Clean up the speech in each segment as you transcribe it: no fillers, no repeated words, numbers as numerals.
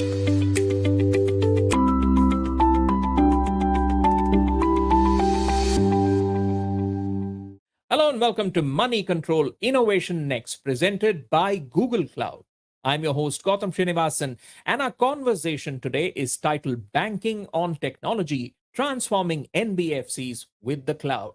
Hello and welcome to Money Control Innovation Next, presented by Google Cloud. I'm your host, Gautam Srinivasan, and our conversation today is titled Banking on Technology, Transforming NBFCs with the Cloud.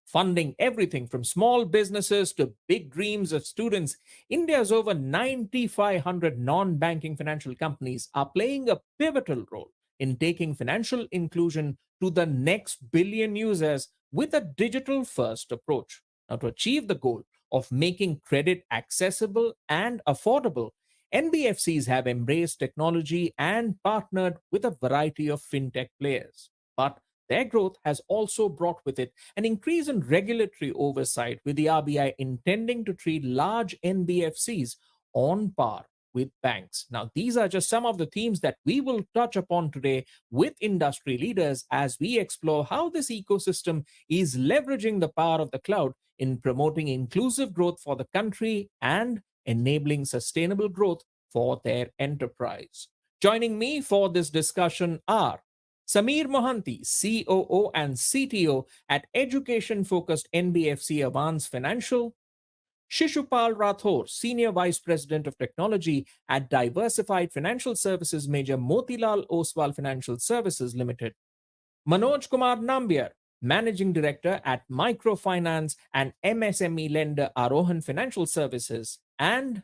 Funding everything from small businesses to big dreams of students, India's over 9,500 non banking financial companies are playing a pivotal role in taking financial inclusion to the next billion users with a digital first approach. Now, to achieve the goal of making credit accessible and affordable, NBFCs have embraced technology and partnered with a variety of fintech players. But their growth has also brought with it an increase in regulatory oversight, with the RBI intending to treat large NBFCs on par with banks. Now, these are just some of the themes that we will touch upon today with industry leaders as we explore how this ecosystem is leveraging the power of the cloud in promoting inclusive growth for the country and enabling sustainable growth for their enterprise. Joining me for this discussion are Sameer Mohanty, COO and CTO at education-focused NBFC Avance Financial; Shishupal Rathore, Senior Vice President of Technology at Diversified Financial Services Major Motilal Oswal Financial Services Limited; Manoj Kumar Nambiar, Managing Director at Microfinance and MSME Lender Arohan Financial Services; and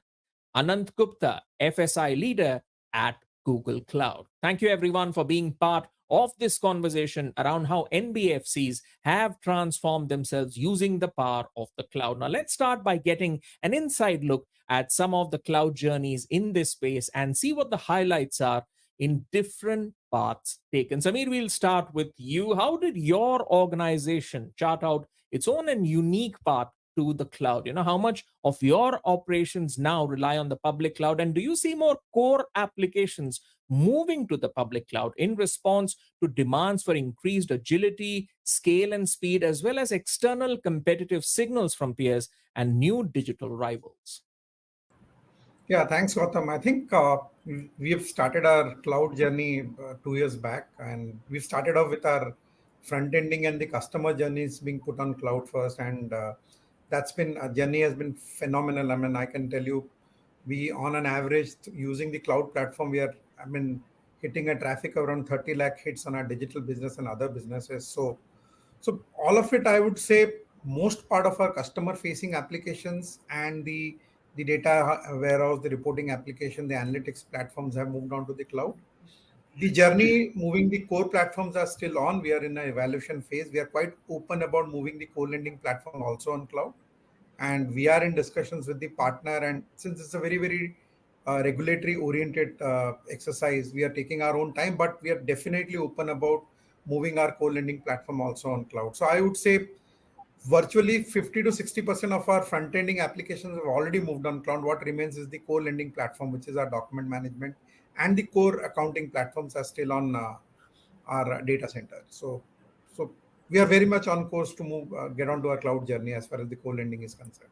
Anant Gupta, FSI Leader at Google Cloud. Thank you, everyone, for being part of this conversation around how NBFCs have transformed themselves using the power of the cloud. Now, let's start by getting an inside look at some of the cloud journeys in this space and see what the highlights are in different paths taken. Sameer, we'll start with you. How did your organization chart out its own and unique path to the cloud? How much of your operations now rely on the public cloud, and do you see more core applications moving to the public cloud in response to demands for increased agility, scale, and speed, as well as external competitive signals from peers and new digital rivals? Yeah, thanks, Gautam. I think we have started our cloud journey 2 years back, and we started off with our front ending and the customer journeys being put on cloud first, and that's been a journey has been phenomenal. I mean, I can tell you, we on an average using the cloud platform, we are hitting a traffic around 30 lakh hits on our digital business and other businesses. So all of it, I would say, most part of our customer facing applications and the data warehouse, the reporting application, the analytics platforms have moved on to the cloud. The journey moving the core platforms are still on. We are in an evaluation phase. We are quite open about moving the co-lending platform also on cloud. And we are in discussions with the partner. And since it's a very, very regulatory oriented exercise, we are taking our own time, but we are definitely open about moving our co-lending platform also on cloud. So I would say virtually 50 to 60% of our front-ending applications have already moved on cloud. What remains is the core lending platform, which is our document management, and the core accounting platforms are still on our data center. So we are very much on course to move, get onto our cloud journey as far as the core lending is concerned.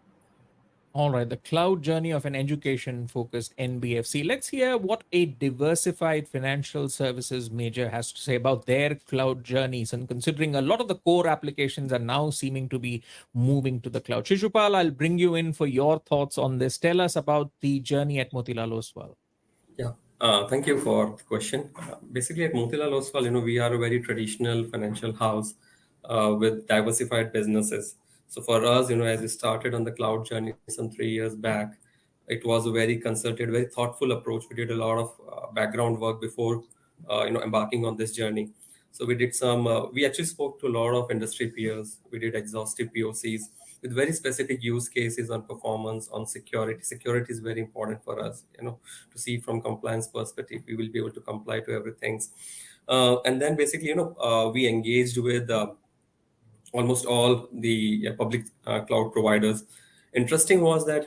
All right, the cloud journey of an education focused NBFC. Let's hear what a diversified financial services major has to say about their cloud journeys. And considering a lot of the core applications are now seeming to be moving to the cloud. Shishupal, I'll bring you in for your thoughts on this. Tell us about the journey at Motilal Oswal. Yeah, thank you for the question. Basically, at Motilal Oswal, we are a very traditional financial house with diversified businesses. So for us, as we started on the cloud journey some 3 years back, it was a very concerted, very thoughtful approach. We did a lot of background work before, embarking on this journey. So we did we actually spoke to a lot of industry peers. We did exhaustive POCs with very specific use cases on performance, on security. Security is very important for us, to see from compliance perspective, we will be able to comply to everything. And then basically, we engaged with almost all the public cloud providers. Interesting was that,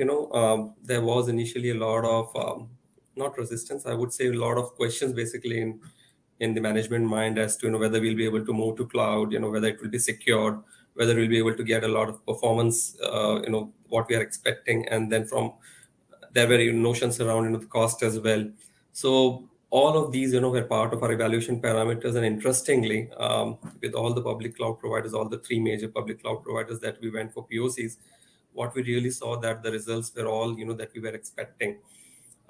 there was initially a lot of, not resistance, I would say a lot of questions basically in the management mind as to, whether we'll be able to move to cloud, whether it will be secure, whether we'll be able to get a lot of performance, what we are expecting. And then from there were notions around, the cost as well. So all of these, were part of our evaluation parameters. And interestingly, with all the public cloud providers, all the three major public cloud providers that we went for POCs, what we really saw that the results were all, that we were expecting.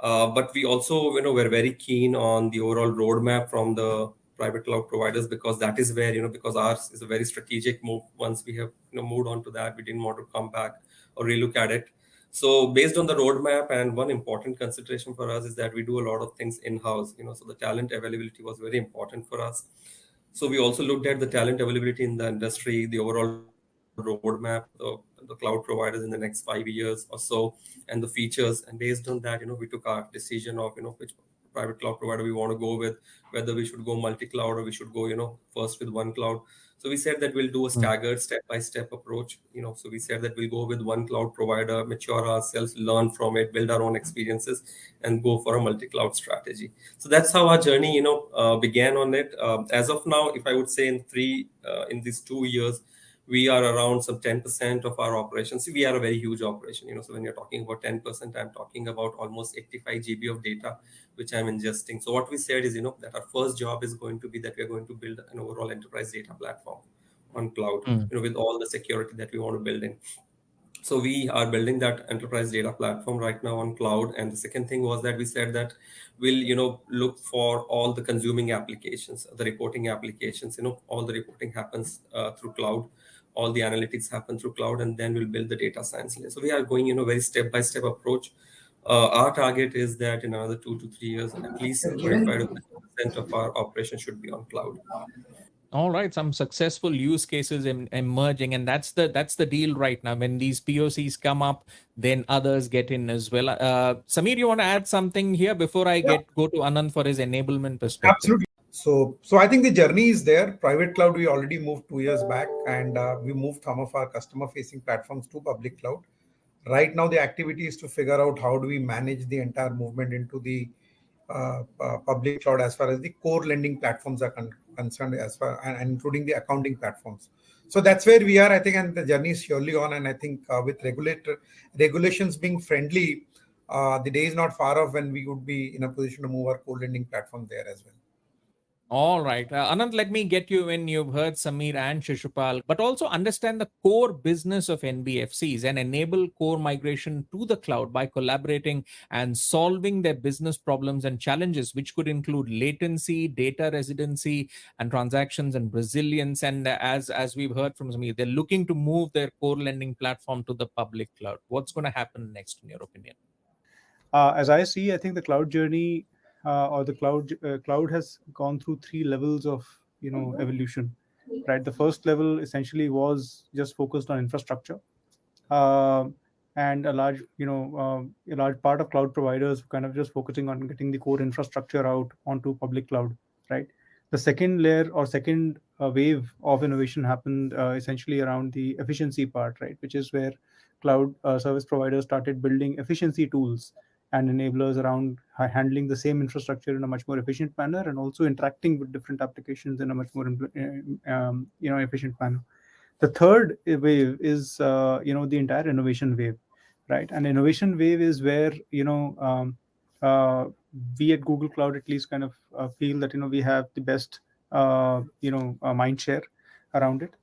But we also, were very keen on the overall roadmap from the private cloud providers, because that is where, because ours is a very strategic move. Once we have, moved on to that, we didn't want to come back or relook at it. So based on the roadmap, and one important consideration for us is that we do a lot of things in-house, so the talent availability was very important for us. So we also looked at the talent availability in the industry, the overall roadmap, the cloud providers in the next 5 years or so, and the features. And based on that, we took our decision of, which private cloud provider we want to go with, whether we should go multi-cloud or we should go, first with one cloud. So we said that we'll do a staggered step-by-step approach. So we said that we'll go with one cloud provider, mature ourselves, learn from it, build our own experiences, and go for a multi-cloud strategy. So that's how our journey, began on it. As of now, if I would say in these 2 years, we are around some 10% of our operations. We are a very huge operation, so when you're talking about 10%, I'm talking about almost 85 GB of data, which I'm ingesting. So what we said is, that our first job is going to be that we're going to build an overall enterprise data platform on cloud, with all the security that we want to build in. So we are building that enterprise data platform right now on cloud. And the second thing was that we said that we'll, look for all the consuming applications, the reporting applications, all the reporting happens through cloud, all the analytics happen through cloud, and then we'll build the data science layer. So we are going, very step-by-step approach. Our target is that in another 2 to 3 years, at least 25 to 30% of our operation should be on cloud. All right, some successful use cases emerging, and that's the deal right now. When these POCs come up, then others get in as well. Samir, you want to add something here before I go to Anand for his enablement perspective? Absolutely. So I think the journey is there. Private cloud, we already moved 2 years back, and we moved some of our customer-facing platforms to public cloud. Right now, the activity is to figure out how do we manage the entire movement into the public cloud as far as the core lending platforms are concerned, as far and including the accounting platforms. So that's where we are, I think, and the journey is surely on. And I think with regulations being friendly, the day is not far off when we would be in a position to move our core lending platform there as well. All right. Anand, let me get you in. You've heard Samir and Shishupal, but also understand the core business of NBFCs and enable core migration to the cloud by collaborating and solving their business problems and challenges, which could include latency, data residency, and transactions and resilience. And as we've heard from Samir, they're looking to move their core lending platform to the public cloud. What's going to happen next, in your opinion? As I see, I think the cloud journey or the cloud has gone through 3 levels of evolution. Right, the first level essentially was just focused on infrastructure, and a large part of cloud providers kind of just focusing on getting the core infrastructure out onto public cloud. Right, the second layer or second wave of innovation happened essentially around the efficiency part, right, which is where cloud service providers started building efficiency tools and enablers around handling the same infrastructure in a much more efficient manner, and also interacting with different applications in a much more efficient manner. The third wave is the entire innovation wave, right? And innovation wave is where we at Google Cloud at least kind of feel that we have the best mind share around it.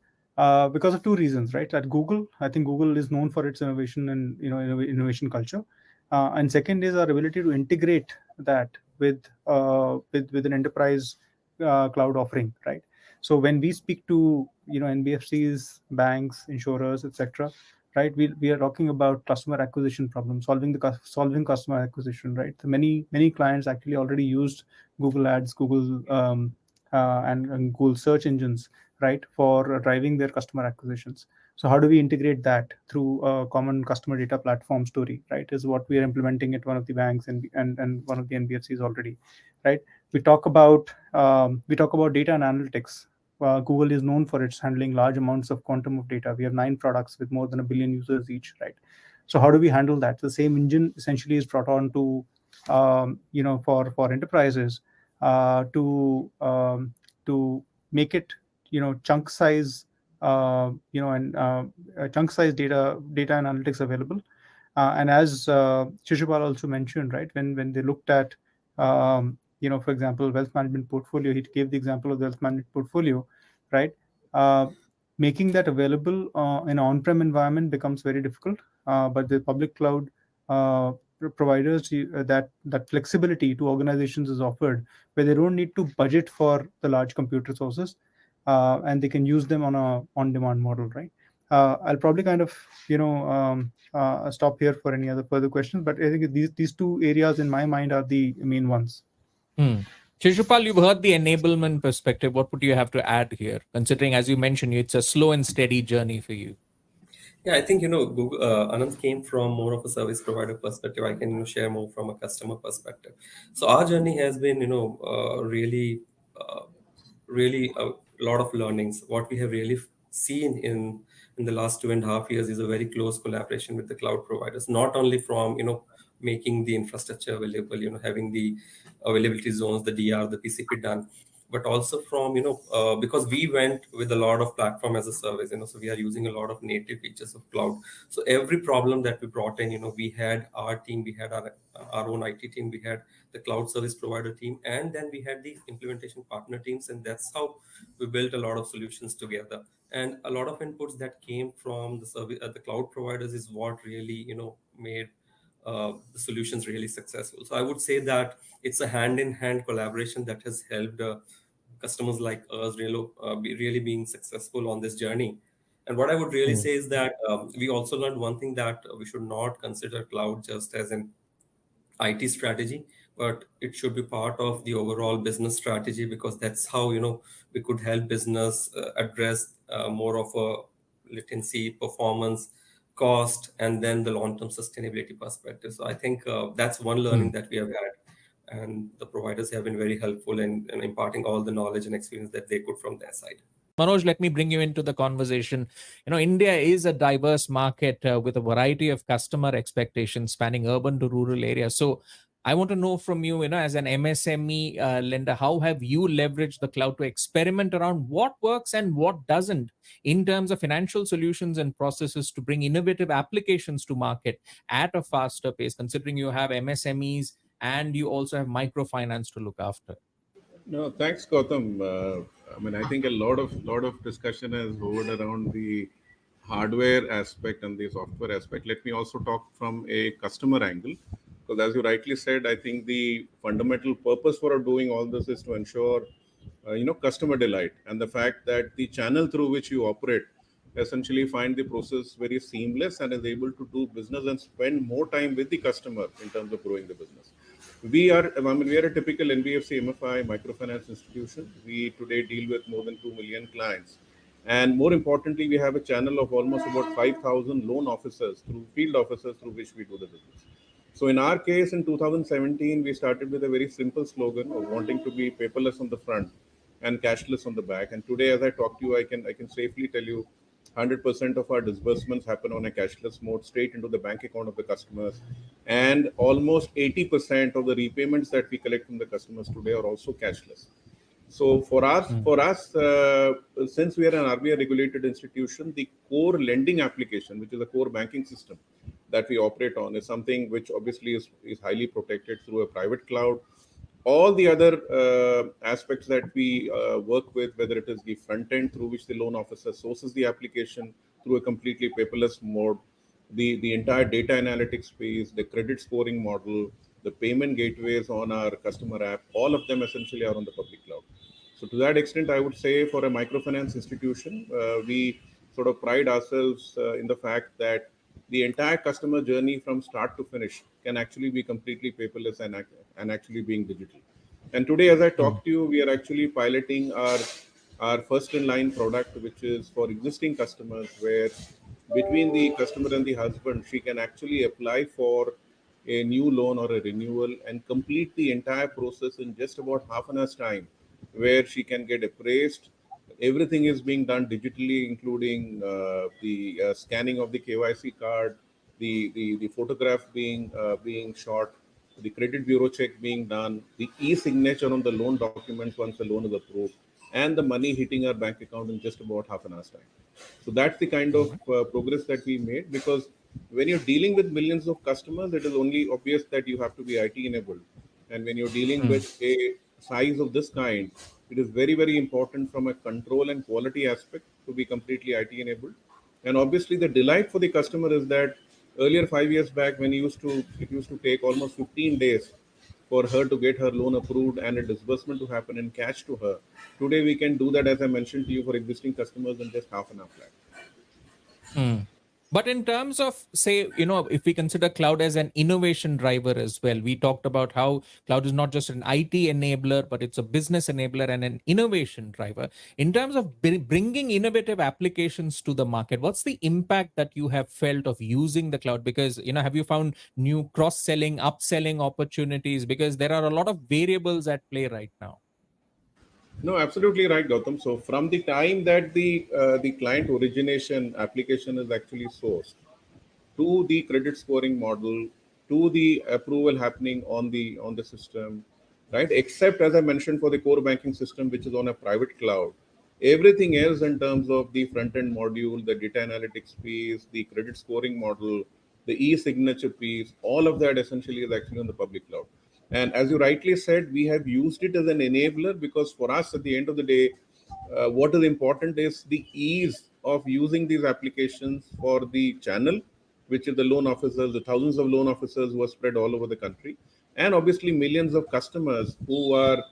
Because of two reasons, right? At Google, I think Google is known for its innovation and innovation culture. And second is our ability to integrate that with an enterprise cloud offering, right? So when we speak to NBFCs, banks, insurers, etc., right, we are talking about customer acquisition problems, solving customer acquisition, right? So many clients actually already used Google Ads, Google and Google search engines, right, for driving their customer acquisitions. So how do we integrate that through a common customer data platform story, right, is what we are implementing at one of the banks and one of the NBFCs already, right? We talk about data and analytics. Google is known for its handling large amounts of quantum of data. We have 9 products with more than 1 billion users each, right? So how do we handle that? The same engine essentially is brought on to for enterprises to make it chunk size chunk size data analytics available. And as Shishupal also mentioned, right, when they looked at for example, wealth management portfolio. He gave the example of the wealth management portfolio, right? Making that available in an on-prem environment becomes very difficult. But the public cloud providers, that flexibility to organizations is offered, where they don't need to budget for the large computer sources, and they can use them on a on-demand model, right? I'll probably kind of stop here for any other further questions, but I think these two areas in my mind are the main ones. Shishupal, you've heard the enablement perspective. What would you have to add here, considering, as you mentioned, it's a slow and steady journey for you? Yeah, I think Google, Anand came from more of a service provider perspective. I can share more from a customer perspective. So our journey has been really a lot of learnings. What we have really seen in the last 2.5 years is a very close collaboration with the cloud providers, not only from making the infrastructure available, having the availability zones, the DR, the PCP done, but also from because we went with a lot of platform as a service, so we are using a lot of native features of cloud. So every problem that we brought in, we had our team, we had our own IT team, we had the cloud service provider team, and then we had the implementation partner teams, and that's how we built a lot of solutions together. And a lot of inputs that came from the service the cloud providers is what really made the solutions really successful. So I would say that it's a hand-in-hand collaboration that has helped customers like us be really being successful on this journey. And what I would really say is that we also learned one thing, that we should not consider cloud just as an IT strategy, but it should be part of the overall business strategy, because that's how we could help business address more of a latency, performance, cost, and then the long-term sustainability perspective. So I think that's one learning that we have had, and the providers have been very helpful in imparting all the knowledge and experience that they could from their side. Manoj, let me bring you into the conversation. India is a diverse market with a variety of customer expectations spanning urban to rural areas. So I want to know from you, as an MSME lender, how have you leveraged the cloud to experiment around what works and what doesn't in terms of financial solutions and processes to bring innovative applications to market at a faster pace, considering you have MSMEs and you also have microfinance to look after? No, thanks, Gautam. I think a lot of discussion has hovered around the hardware aspect and the software aspect. Let me also talk from a customer angle, because as you rightly said, I think the fundamental purpose for doing all this is to ensure, customer delight, and the fact that the channel through which you operate essentially find the process very seamless and is able to do business and spend more time with the customer in terms of growing the business. We are a typical NBFC MFI microfinance institution. We today deal with more than 2 million clients. And more importantly, we have a channel of almost about 5,000 loan officers, through field officers, through which we do the business. So in our case, in 2017, we started with a very simple slogan of wanting to be paperless on the front and cashless on the back. And today, as I talk to you, I can safely tell you 100% of our disbursements happen on a cashless mode, straight into the bank account of the customers. And almost 80% of the repayments that we collect from the customers today are also cashless. So for us, since we are an RBI regulated institution, the core lending application, which is a core banking system that we operate on, is something which obviously is highly protected through a private cloud. All the other aspects that we work with, whether it is the front end through which the loan officer sources the application through a completely paperless mode, the entire data analytics space, the credit scoring model, the payment gateways on our customer app, all of them essentially are on the public cloud. So to that extent, I would say for a microfinance institution, we sort of pride ourselves in the fact that the entire customer journey from start to finish can actually be completely paperless and actually being digital. And today, as I talk to you, we are actually piloting our first in line product, which is for existing customers, where between the customer and the husband, she can actually apply for a new loan or a renewal and complete the entire process in just about half an hour's time, where she can get appraised. Everything is being done digitally, including the scanning of the KYC card, the photograph being shot, the credit bureau check being done, the e-signature on the loan documents once the loan is approved, and the money hitting our bank account in just about half an hour's time. So that's the kind of progress that we made, because when you're dealing with millions of customers, it is only obvious that you have to be IT enabled. And when you're dealing with a size of this kind, it is very, very important from a control and quality aspect to be completely IT enabled. And obviously, the delight for the customer is that earlier 5 years back, when it used to take almost 15 days for her to get her loan approved and a disbursement to happen in cash to her. Today, we can do that, as I mentioned to you, for existing customers in just half an hour flat. But in terms of, say, if we consider cloud as an innovation driver as well, we talked about how cloud is not just an IT enabler, but it's a business enabler and an innovation driver. In terms of bringing innovative applications to the market, what's the impact that you have felt of using the cloud? Because, have you found new cross-selling, upselling opportunities? Because there are a lot of variables at play right now. No, absolutely right, Gautam. So from the time that the client origination application is actually sourced, to the credit scoring model, to the approval happening on the system, right? Except, as I mentioned, for the core banking system, which is on a private cloud, everything else in terms of the front end module, the data analytics piece, the credit scoring model, the e-signature piece, all of that essentially is actually on the public cloud. And as you rightly said, we have used it as an enabler because for us, at the end of the day, what is important is the ease of using these applications for the channel, which is the loan officers, the thousands of loan officers who are spread all over the country, and obviously millions of customers who are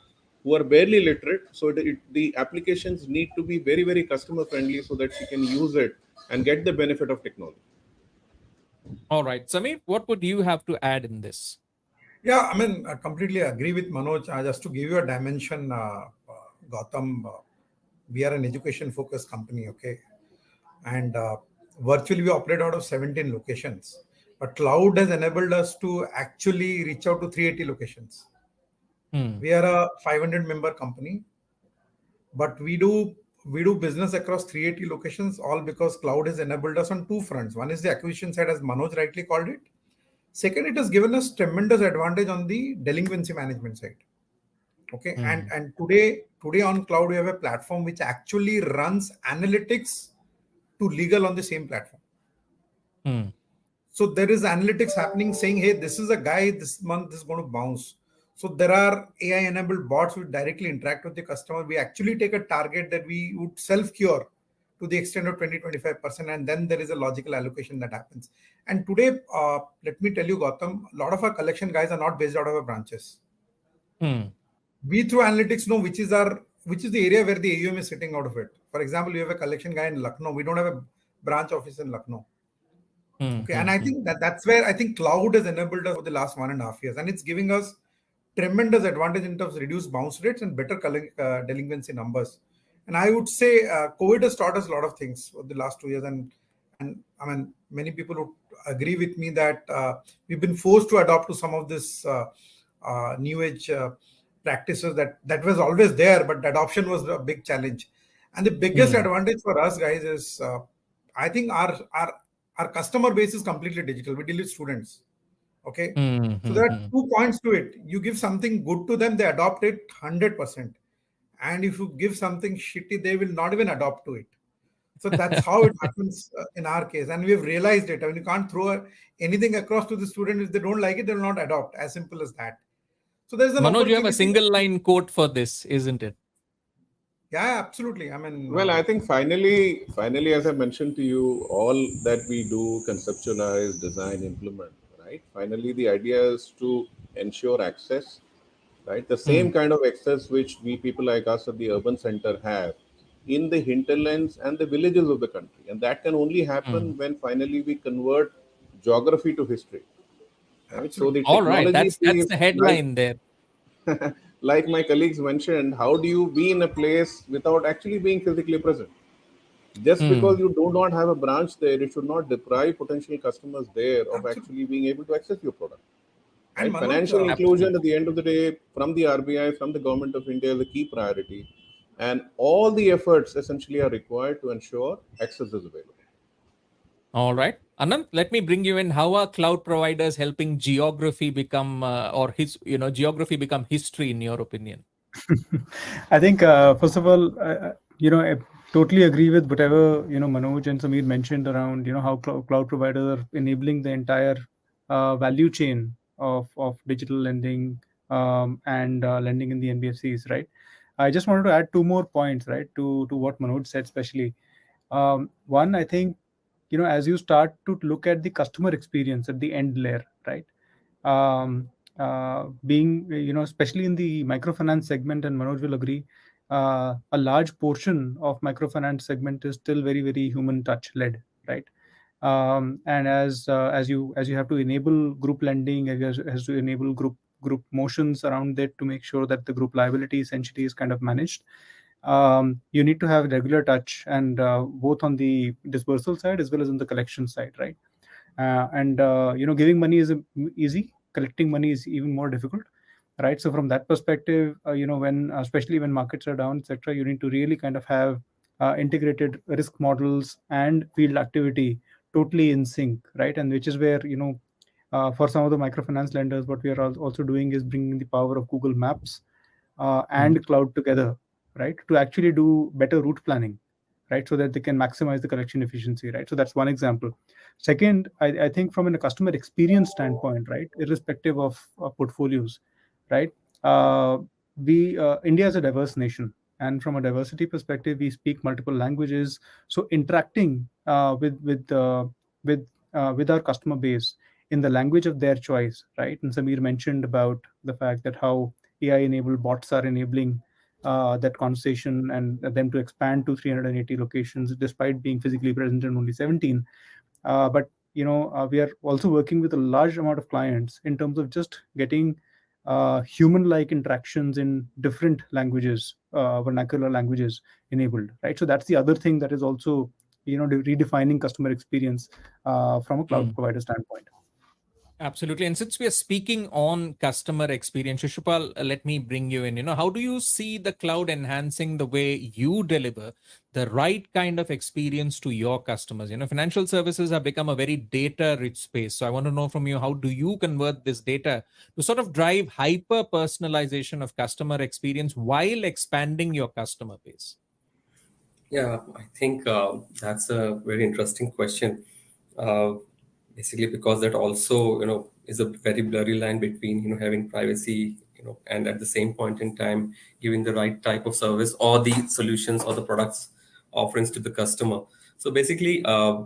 barely literate. So the applications need to be very, very customer friendly so that you can use it and get the benefit of technology. All right, Samir, what would you have to add in this? Yeah, I mean, I completely agree with Manoj. Just to give you a dimension, Gautam, we are an education-focused company, okay? And virtually we operate out of 17 locations. But cloud has enabled us to actually reach out to 380 locations. We are a 500-member company, but we do business across 380 locations, all because cloud has enabled us on two fronts. One is the acquisition side, as Manoj rightly called it. Second, it has given us tremendous advantage on the delinquency management side. Okay, and today on cloud we have a platform which actually runs analytics to legal on the same platform. So there is analytics happening saying, hey, this is a guy this month is going to bounce. So there are AI enabled bots which directly interact with the customer. We actually take a target that we would self cure to the extent of 20-25%, and then there is a logical allocation that happens. And today, let me tell you, Gautam, a lot of our collection guys are not based out of our branches. We through analytics know which is the area where the AUM is sitting out of it. For example, you have a collection guy in Lucknow. We don't have a branch office in Lucknow. Okay, and I think that's where I think cloud has enabled us for the last 1.5 years, and it's giving us tremendous advantage in terms of reduced bounce rates and better delinquency numbers. And I would say COVID has taught us a lot of things for the last 2 years, and I mean many people would agree with me that we've been forced to adopt to some of this new age practices that was always there, but the adoption was a big challenge. And the biggest advantage for us guys is I think our customer base is completely digital. We deal with students. Okay. So there are 2 points to it. You give something good to them, they adopt it 100%. And if you give something shitty, they will not even adopt to it. So that's how it happens in our case. And we've realized it. I mean, you can't throw anything across to the student. If they don't like it, they'll not adopt. As simple as that. So there's an Manoj, you have a single line quote for this, isn't it? Yeah, absolutely. I mean, well, I think finally, as I mentioned to you, all that we do, conceptualize, design, implement, right? Finally, the idea is to ensure access, right? The same kind of access which we people like us at the urban center have in the hinterlands and the villages of the country. And that can only happen when finally we convert geography to history. Right? So the all right, technology that's the headline there. Like my colleagues mentioned, how do you be in a place without actually being physically present? Just because you do not have a branch there, it should not deprive potential customers there of actually being able to access your product. Right? Manoj, Financial inclusion at the end of the day from the RBI, from the government of India is a key priority. And all the efforts essentially are required to ensure access is available. All right. Anand, let me bring you in. How are cloud providers helping geography become geography become history in your opinion? I think first of all, I totally agree with whatever Manoj and Samir mentioned around how cloud providers are enabling the entire value chain of digital lending, and lending in the NBFCs, right? I just wanted to add two more points, right, to what Manoj said, especially. One, I think, as you start to look at the customer experience at the end layer, right? Being, especially in the microfinance segment, and Manoj will agree, a large portion of microfinance segment is still very, very human touch led, right? And as you have to enable group lending, as to enable group motions around it to make sure that the group liability essentially is kind of managed. You need to have regular touch, and both on the dispersal side as well as on the collection side, right? And giving money is easy, collecting money is even more difficult, right? So from that perspective, when especially when markets are down, etc., you need to really kind of have integrated risk models and field activity totally in sync, right? And which is where, for some of the microfinance lenders, what we are also doing is bringing the power of Google Maps and cloud together, right, to actually do better route planning, right, so that they can maximize the collection efficiency, right? So that's one example. Second, I think from a customer experience standpoint, right, irrespective of portfolios, right, we India is a diverse nation, and from a diversity perspective, we speak multiple languages. So interacting with our customer base in the language of their choice, right? And Samir mentioned about the fact that how AI-enabled bots are enabling that conversation and them to expand to 380 locations despite being physically present in only 17. But we are also working with a large amount of clients in terms of just getting human-like interactions in different languages, vernacular languages enabled, right? So that's the other thing that is also redefining customer experience from a cloud provider standpoint. Absolutely. And since we are speaking on customer experience, Shishupal, let me bring you in. How do you see the cloud enhancing the way you deliver the right kind of experience to your customers? Financial services have become a very data-rich space. So I want to know from you, how do you convert this data to sort of drive hyper-personalization of customer experience while expanding your customer base? Yeah, I think that's a very interesting question. Uh, Basically, because that also, is a very blurry line between, having privacy, and at the same point in time, giving the right type of service or the solutions or the products offerings to the customer. So basically, I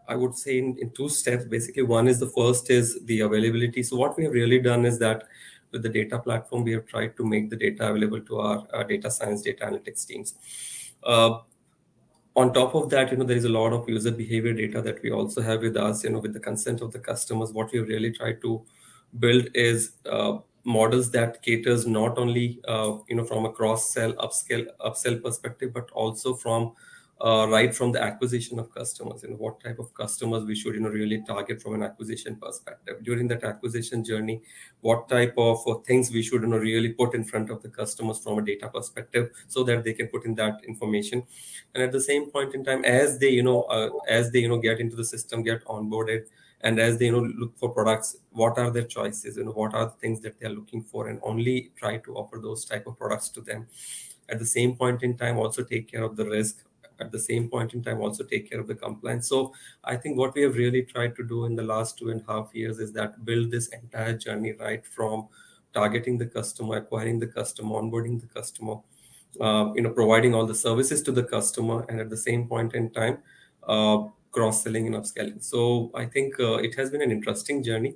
would say in two steps. Basically, one is the first is the availability. So what we have really done is that with the data platform, we have tried to make the data available to our data science, data analytics teams. On top of that, there is a lot of user behavior data that we also have with us, with the consent of the customers. What we have really tried to build is models that caters not only from a cross sell upsell perspective, but also from right from the acquisition of customers. What type of customers we should really target from an acquisition perspective during that acquisition journey. What type of things we should really put in front of the customers from a data perspective, so that they can put in that information. And at the same point in time, as they get into the system, get onboarded, and as they look for products, what are their choices, what are the things that they are looking for, and only try to offer those type of products to them. At the same point in time, also take care of the risk. At the same point in time, also take care of the compliance. So I think what we have really tried to do in the last 2.5 years is that build this entire journey, right from targeting the customer, acquiring the customer, onboarding the customer, providing all the services to the customer, and at the same point in time, cross-selling and upscaling. So I think it has been an interesting journey.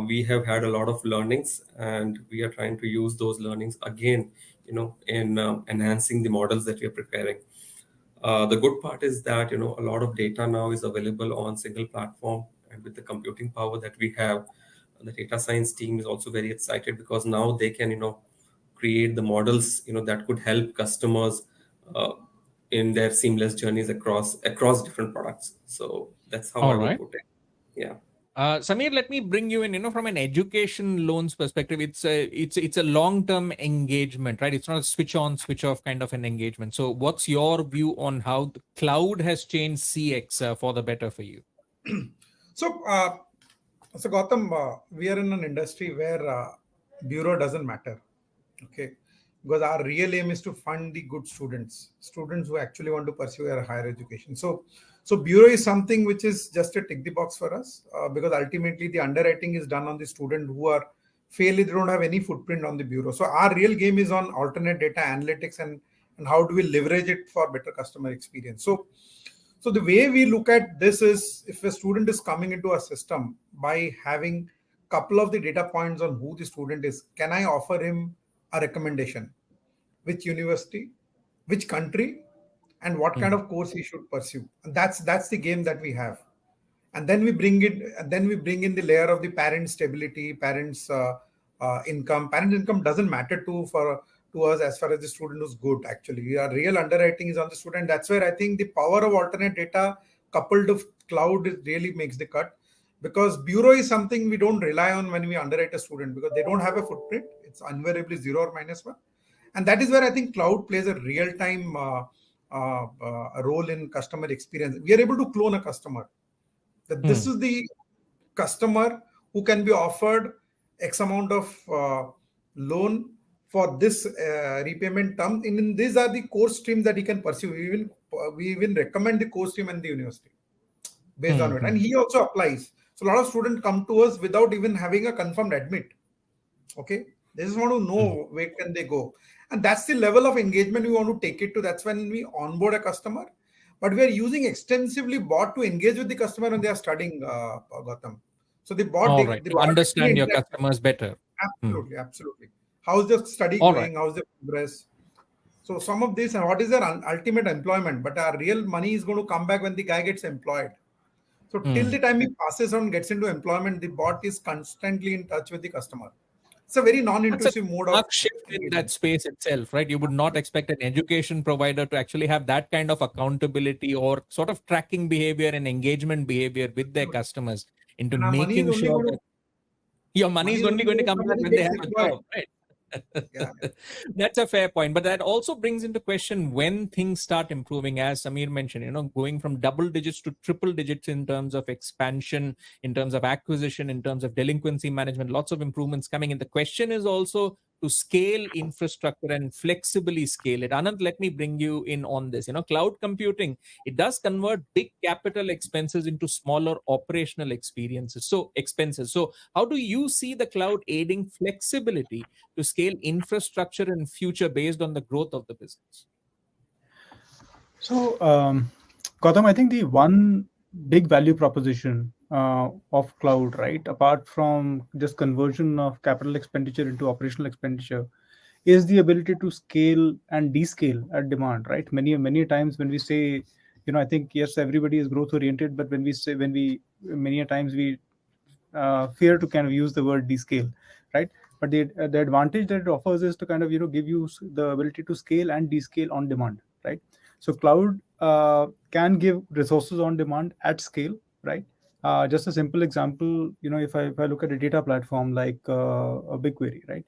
We have had a lot of learnings, and we are trying to use those learnings again, in enhancing the models that we are preparing. The good part is that a lot of data now is available on single platform, and with the computing power that we have, the data science team is also very excited, because now they can create the models that could help customers in their seamless journeys across different products. So that's how All I would right. put it. Yeah. Samir, let me bring you in. From an education loans perspective, it's a long-term engagement, right? It's not a switch on, switch off kind of an engagement. So, what's your view on how the cloud has changed CX for the better for you? So, Gautam, we are in an industry where bureau doesn't matter, okay? Because our real aim is to fund the good students who actually want to pursue their higher education. So bureau is something which is just a tick the box for us, because ultimately the underwriting is done on the student who are fairly, they don't have any footprint on the bureau. So our real game is on alternate data analytics and how do we leverage it for better customer experience. So the way we look at this is, if a student is coming into a system, by having couple of the data points on who the student is, can I offer him a recommendation? Which university, which country, and what kind of course he should pursue? And that's the game that we have. And then we bring in the layer of the parent stability, parents income. Parent income doesn't matter to us as far as the student is good. Actually, our real underwriting is on the student. That's where I think the power of alternate data coupled with cloud really makes the cut, because bureau is something we don't rely on when we underwrite a student, because they don't have a footprint. It's invariably 0 or -1, and that is where I think cloud plays a real time role in customer experience. We are able to clone a customer. That this is the customer who can be offered X amount of loan for this repayment term. And these are the course streams that he can pursue. We even recommend the course stream and the university based on it. And he also applies. So a lot of students come to us without even having a confirmed admit. Okay. They just want to know where can they go. And that's the level of engagement we want to take it to. That's when we onboard a customer. But we are using extensively bot to engage with the customer when they are studying, Gautam. So the bot, to understand your customers better. Absolutely, absolutely. How's the study going? How's the progress? So some of this, and what is their ultimate employment? But our real money is going to come back when the guy gets employed. So till the time he passes on, gets into employment, the bot is constantly in touch with the customer. It's a very non-intrusive mode of shift in that space itself, right? You would not expect an education provider to actually have that kind of accountability or sort of tracking behavior and engagement behavior with their customers into making sure that your money is only going to come back when they have a job, right? Yeah. That's a fair point, but that also brings into question when things start improving, as Samir mentioned, going from double digits to triple digits in terms of expansion, in terms of acquisition, in terms of delinquency management, lots of improvements coming in. The question is also to scale infrastructure and flexibly scale it. Anand, let me bring you in on this. Cloud computing, it does convert big capital expenses into smaller operational expenses. So how do you see the cloud aiding flexibility to scale infrastructure in future based on the growth of the business? So, Gautam, I think the one big value proposition of cloud, right, apart from just conversion of capital expenditure into operational expenditure, is the ability to scale and descale at demand, right? Many times when we say, I think, yes, everybody is growth oriented, but many times we fear to kind of use the word descale, right? But the advantage that it offers is to kind of give you the ability to scale and descale on demand, right? So cloud can give resources on demand at scale, right? Just a simple example, if I look at a data platform like a BigQuery, right?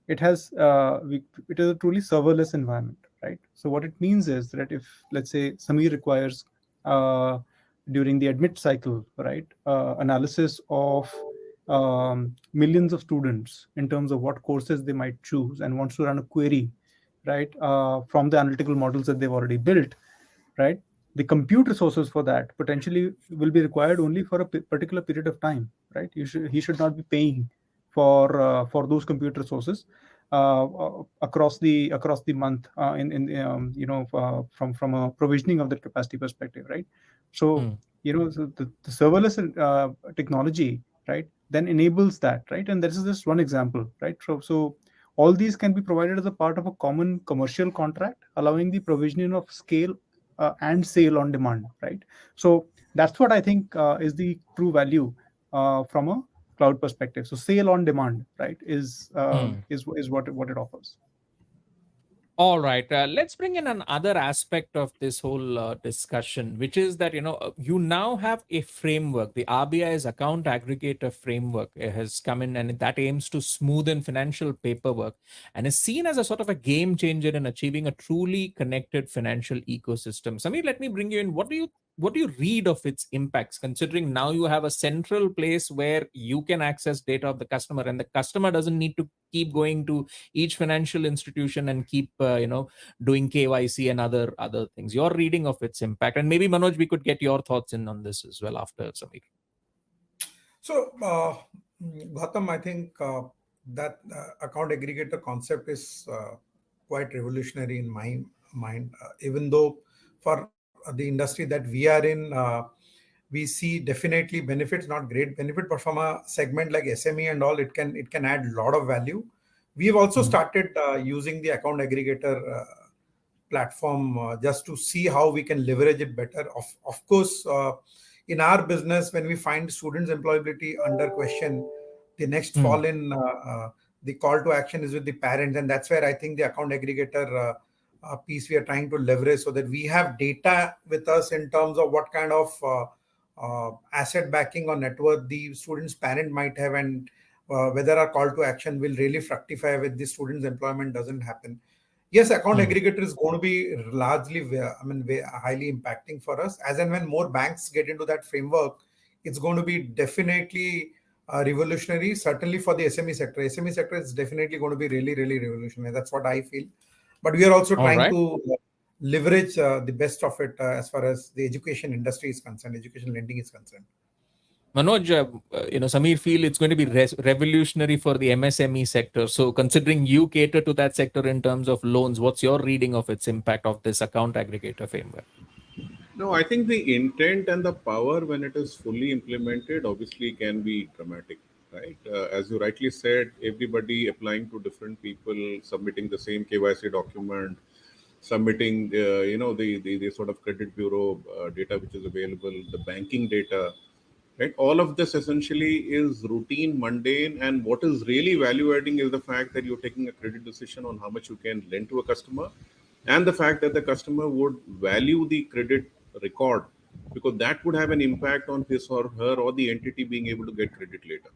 It has it is a truly serverless environment, right? So what it means is that if, let's say, Samir requires during the admit cycle, right, analysis of millions of students in terms of what courses they might choose, and wants to run a query, right, from the analytical models that they've already built, right? The compute resources for that potentially will be required only for a particular period of time, right? He should not be paying for those compute resources across the month from a provisioning of the capacity perspective, right? So so the serverless technology, right, then enables that, right? And this is just one example, right? So all these can be provided as a part of a common commercial contract, allowing the provisioning of scale and sale on demand, right? So that's what I think is the true value from a cloud perspective. So sale on demand, right, is what it offers. All right. Let's bring in another aspect of this whole discussion, which is that, you now have a framework. The RBI's account aggregator framework has come in, and that aims to smoothen financial paperwork and is seen as a sort of a game changer in achieving a truly connected financial ecosystem. Samir, let me bring you in. What do you read of its impacts, considering now you have a central place where you can access data of the customer, and the customer doesn't need to keep going to each financial institution and keep doing KYC and other things? Your reading of its impact, and maybe Manoj, we could get your thoughts in on this as well after Samir. So Gautam, I think that account aggregator concept is quite revolutionary in my mind. Even though for the industry that we are in, we see definitely benefits, not great benefit, but from a segment like SME and all, it can add a lot of value. We have also started using the account aggregator platform just to see how we can leverage it better. Of course, in our business, when we find students' employability under question, the next fall in the call to action is with the parents, and that's where I think the account aggregator piece we are trying to leverage, so that we have data with us in terms of what kind of asset backing or net worth the student's parent might have, and whether our call to action will really fructify with the student's employment doesn't happen. Yes, account aggregator is going to be largely, highly impacting for us. As and when more banks get into that framework, it's going to be definitely revolutionary. Certainly for the SME sector. SME sector is definitely going to be really, really revolutionary. That's what I feel. But we are also All trying right. to leverage the best of it as far as the education industry is concerned, education lending is concerned. Manoj, Samir feel it's going to be revolutionary for the MSME sector. So considering you cater to that sector in terms of loans, what's your reading of its impact of this account aggregator framework? No, I think the intent and the power, when it is fully implemented, obviously can be dramatic, right? As you rightly said, everybody applying to different people, submitting the same KYC document, submitting, the sort of credit bureau data which is available, the banking data, right? All of this essentially is routine, mundane, and what is really value adding is the fact that you're taking a credit decision on how much you can lend to a customer, and the fact that the customer would value the credit record, because that would have an impact on his or her or the entity being able to get credit later.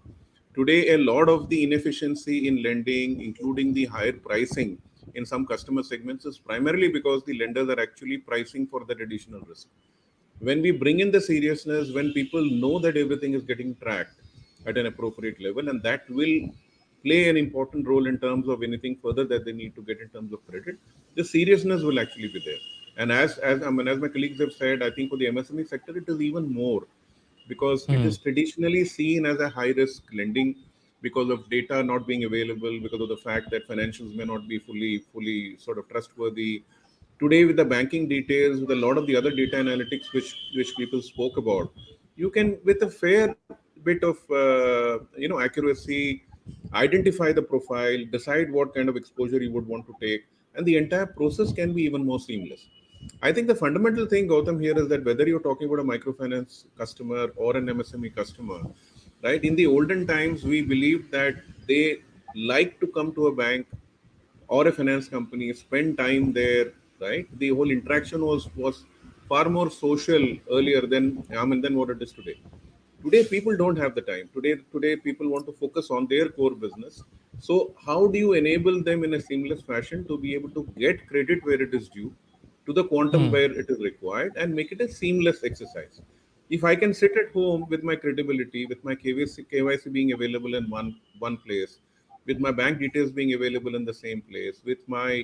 Today, a lot of the inefficiency in lending, including the higher pricing in some customer segments, is primarily because the lenders are actually pricing for that additional risk. When we bring in the seriousness, when people know that everything is getting tracked at an appropriate level, and that will play an important role in terms of anything further that they need to get in terms of credit, the seriousness will actually be there. And as my colleagues have said, I think for the MSME sector it is even more, because it is traditionally seen as a high risk lending because of data not being available, because of the fact that financials may not be fully sort of trustworthy. Today, with the banking details, with a lot of the other data analytics which people spoke about, you can, with a fair bit of accuracy, identify the profile, decide what kind of exposure you would want to take, and the entire process can be even more seamless. I think the fundamental thing, Gautam, here is that whether you're talking about a microfinance customer or an MSME customer, right? In the olden times, we believed that they like to come to a bank or a finance company, spend time there, right? The whole interaction was far more social earlier than what it is today. Today people don't have the time. Today people want to focus on their core business. So how do you enable them in a seamless fashion to be able to get credit where it is due, to the quantum where it is required, and make it a seamless exercise? If I can sit at home with my credibility, with my KYC being available in one place, with my bank details being available in the same place, with my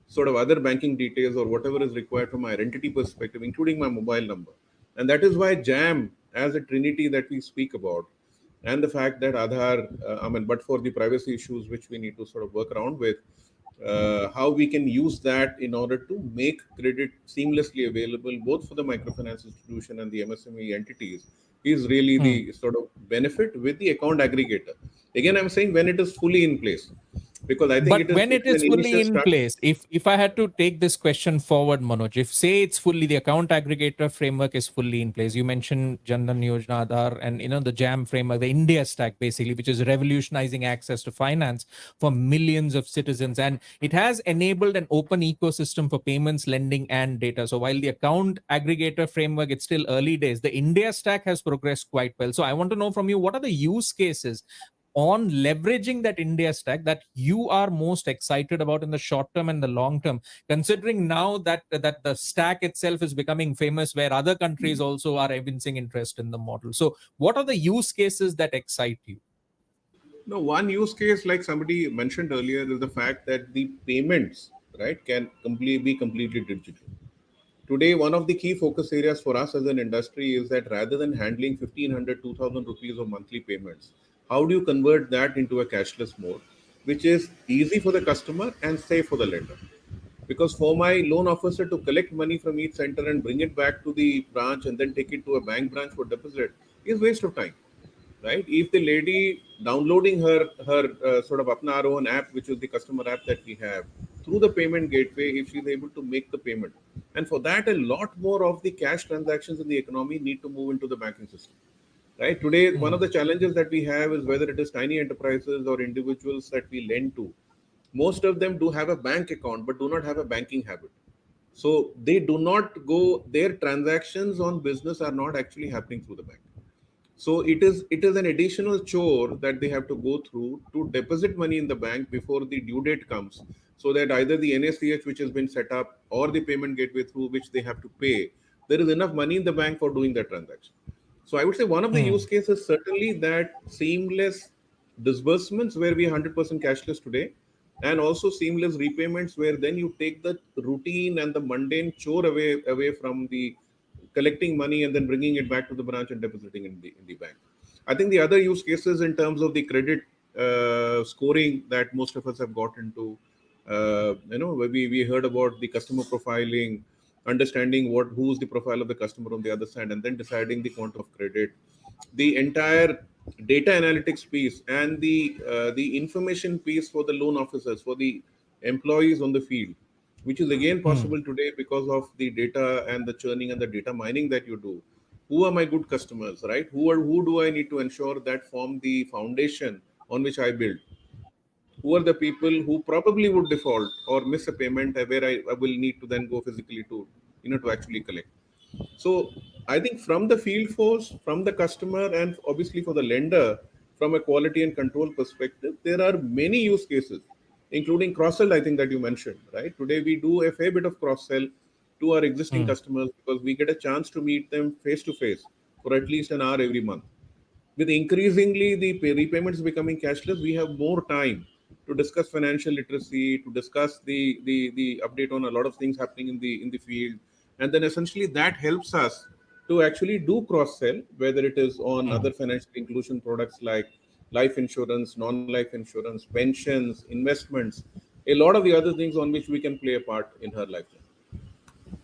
sort of other banking details or whatever is required from my identity perspective, including my mobile number. And that is why JAM, as a trinity that we speak about, and the fact that Aadhaar, but for the privacy issues which we need to sort of work around with, how we can use that in order to make credit seamlessly available both for the microfinance institution and the MSME entities, is really the sort of benefit with the account aggregator. Again, I'm saying when it is fully in place, because I think But it is when it is an fully initial in start. place, if I had to take this question forward, Manoj, if say it's fully the account aggregator framework is fully in place, you mentioned Jandan Yojana, Aadhaar, and the JAM framework, the India stack basically, which is revolutionizing access to finance for millions of citizens, and it has enabled an open ecosystem for payments, lending, and data. So while the account aggregator framework, it's still early days, the India stack has progressed quite well. So I want to know from you, what are the use cases on leveraging that India stack that you are most excited about in the short term and the long term, considering now that the stack itself is becoming famous, where other countries also are evincing interest in the model? So what are the use cases that excite you? No, one use case, like somebody mentioned earlier, is the fact that the payments, right, can be completely digital. Today, one of the key focus areas for us as an industry is that rather than handling 1,500, 2,000 rupees of monthly payments, How do you convert that into a cashless mode, which is easy for the customer and safe for the lender? Because for my loan officer to collect money from each center and bring it back to the branch and then take it to a bank branch for deposit is waste of time, right? If the lady downloading her sort of apna our own app, which is the customer app that we have, through the payment gateway, if she's able to make the payment, and for that a lot more of the cash transactions in the economy need to move into the banking system, right? Today, one of the challenges that we have is whether it is tiny enterprises or individuals that we lend to, most of them do have a bank account but do not have a banking habit. So they do not go, their transactions on business are not actually happening through the bank. So it is an additional chore that they have to go through to deposit money in the bank before the due date comes, so that either the NACH which has been set up or the payment gateway through which they have to pay, there is enough money in the bank for doing that transaction. So I would say one of the use cases certainly that seamless disbursements where we are 100% cashless today, and also seamless repayments where then you take the routine and the mundane chore away from the collecting money and then bringing it back to the branch and depositing in the bank. I think the other use cases in terms of the credit scoring that most of us have got into, we heard about the customer profiling, understanding who's the profile of the customer on the other side, and then deciding the quantum of credit. The entire data analytics piece and the information piece for the loan officers, for the employees on the field, which is again possible today because of the data and the churning and the data mining that you do. Who are my good customers, right? Who do I need to ensure that form the foundation on which I build? Who are the people who probably would default or miss a payment where I will need to then go physically to actually collect? So I think from the field force, from the customer, and obviously for the lender, from a quality and control perspective, there are many use cases, including cross sell. I think that you mentioned, right? Today we do a fair bit of cross sell to our existing customers because we get a chance to meet them face to face for at least an hour every month. With increasingly the repayments becoming cashless, we have more time to discuss financial literacy, to discuss the update on a lot of things happening in the field, and then essentially that helps us to actually do cross sell, whether it is on other financial inclusion products like life insurance, non-life insurance, pensions, investments, a lot of the other things on which we can play a part in her lifetime.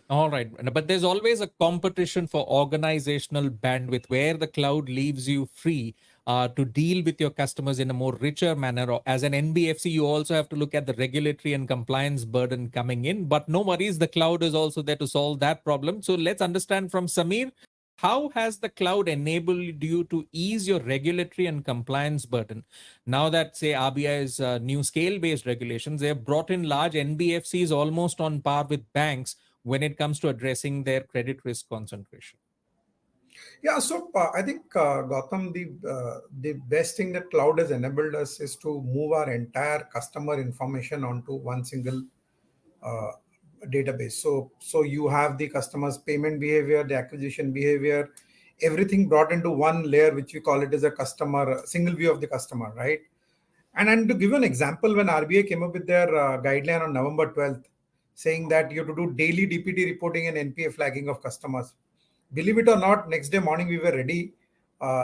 All right. But there's always a competition for organizational bandwidth where the cloud leaves you free to deal with your customers in a more richer manner. Or as an NBFC, you also have to look at the regulatory and compliance burden coming in. But no worries, the cloud is also there to solve that problem. So let's understand from Samir, how has the cloud enabled you to ease your regulatory and compliance burden? Now that, say, RBI's new scale-based regulations, they have brought in large NBFCs almost on par with banks when it comes to addressing their credit risk concentration. Yeah, so I think Gautam, the best thing that cloud has enabled us is to move our entire customer information onto one single uh, database. So you have the customer's payment behavior, the acquisition behavior, everything brought into one layer, which we call it as a customer single view of the customer, right? And to give you an example, when RBI came up with their guideline on November 12th, saying that you have to do daily DPD reporting and NPA flagging of customers, believe it or not, next day morning we were ready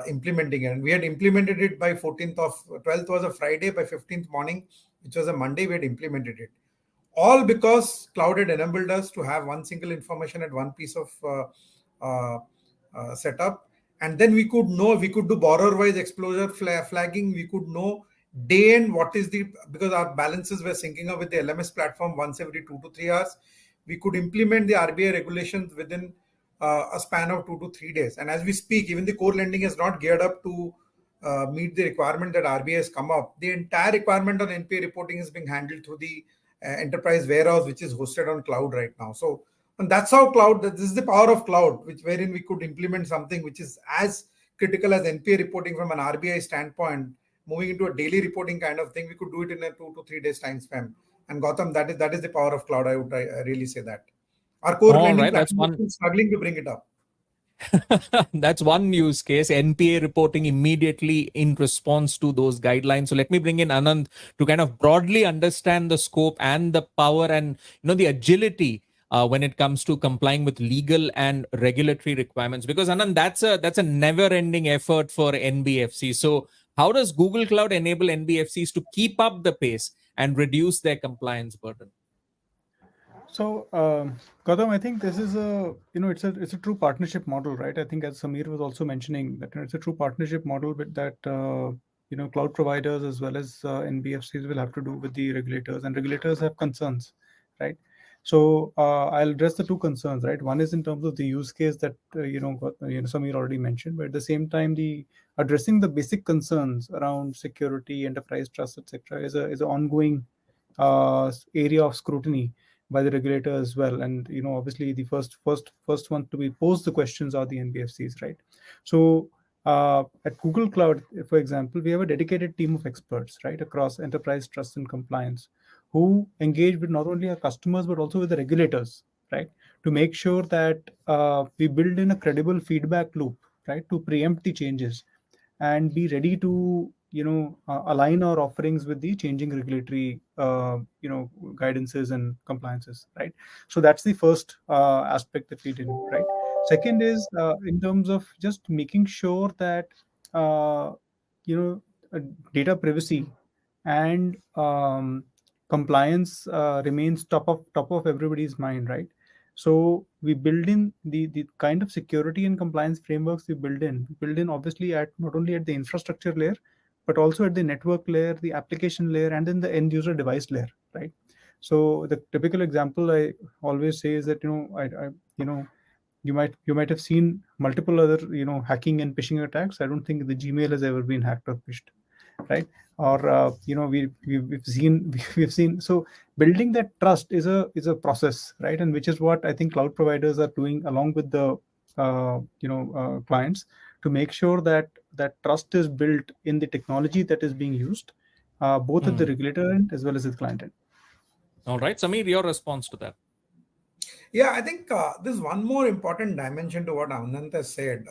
implementing it. And we had implemented it by 12th was a Friday, by 15th morning, which was a Monday, we had implemented it. All because cloud had enabled us to have one single information at one piece of setup. And then we could do borrower-wise exposure flagging. We could know day end because our balances were syncing up with the LMS platform once every 2 to 3 hours. We could implement the RBI regulations within a span of 2 to 3 days. And as we speak, even the core lending is not geared up to meet the requirement that RBI has come up. The entire requirement on NPA reporting is being handled through the enterprise warehouse, which is hosted on cloud right now. So, and that's how this is the power of cloud, wherein we could implement something which is as critical as NPA reporting from an RBI standpoint, moving into a daily reporting kind of thing. We could do it in a 2 to 3 days time span. And Gautam, that is the power of cloud. I would really say that. Our core lending platform is struggling to bring it up. That's one use case, NPA reporting immediately in response to those guidelines. So let me bring in Anand to kind of broadly understand the scope and the power and the agility when it comes to complying with legal and regulatory requirements. Because Anand, that's a never-ending effort for NBFC. So How does Google Cloud enable NBFCs to keep up the pace and reduce their compliance burden? So, Gautam, I think this is it's a true partnership model, right? I think as Samir was also mentioning that it's a true partnership model with that cloud providers as well as NBFCs will have to do with the regulators, and regulators have concerns, right? So I'll address the two concerns, right? One is in terms of the use case that Samir already mentioned, but at the same time, the addressing the basic concerns around security, enterprise trust, etc., is an ongoing area of scrutiny by the regulator as well. And obviously the first one to be posed the questions are the NBFCs, right? So at Google Cloud, for example, we have a dedicated team of experts, right, across enterprise trust and compliance, who engage with not only our customers but also with the regulators, right, to make sure that we build in a credible feedback loop, right, to preempt the changes and be ready to align our offerings with the changing regulatory guidances and compliances, right? So that's the first aspect that we did, right? Second is in terms of just making sure that uh, you know uh, data privacy and compliance remains top of everybody's mind, right? So we build in the kind of security and compliance frameworks we build in obviously at not only at the infrastructure layer, but also at the network layer, the application layer, and then the end user device layer, right? So the typical example I always say is that you might have seen multiple other hacking and phishing attacks. I don't think the Gmail has ever been hacked or phished, right? Or we've seen so building that trust is a process, right? And which is what I think cloud providers are doing along with the clients, to make sure that that trust is built in the technology that is being used, both at the regulator end as well as at the client end. All right, Samir, your response to that. Yeah, I think there's one more important dimension to what Anant has said.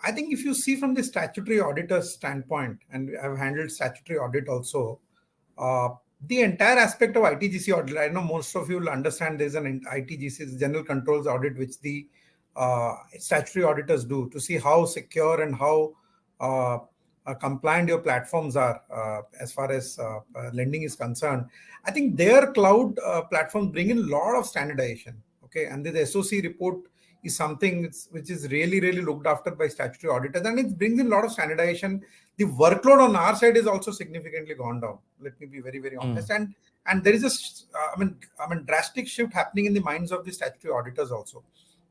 I think if you see from the statutory auditor's standpoint, and I've handled statutory audit also, uh, the entire aspect of ITGC audit, I know most of you will understand there's an ITGC, general controls audit, which the statutory auditors do to see how secure and how uh, compliant your platforms are as far as lending is concerned. I think their cloud platforms bring in a lot of standardization. Okay, and the SOC report is something which is really, really looked after by statutory auditors, and it brings in a lot of standardization. The workload on our side is also significantly gone down. Let me be very, very honest. And there is a drastic shift happening in the minds of the statutory auditors also.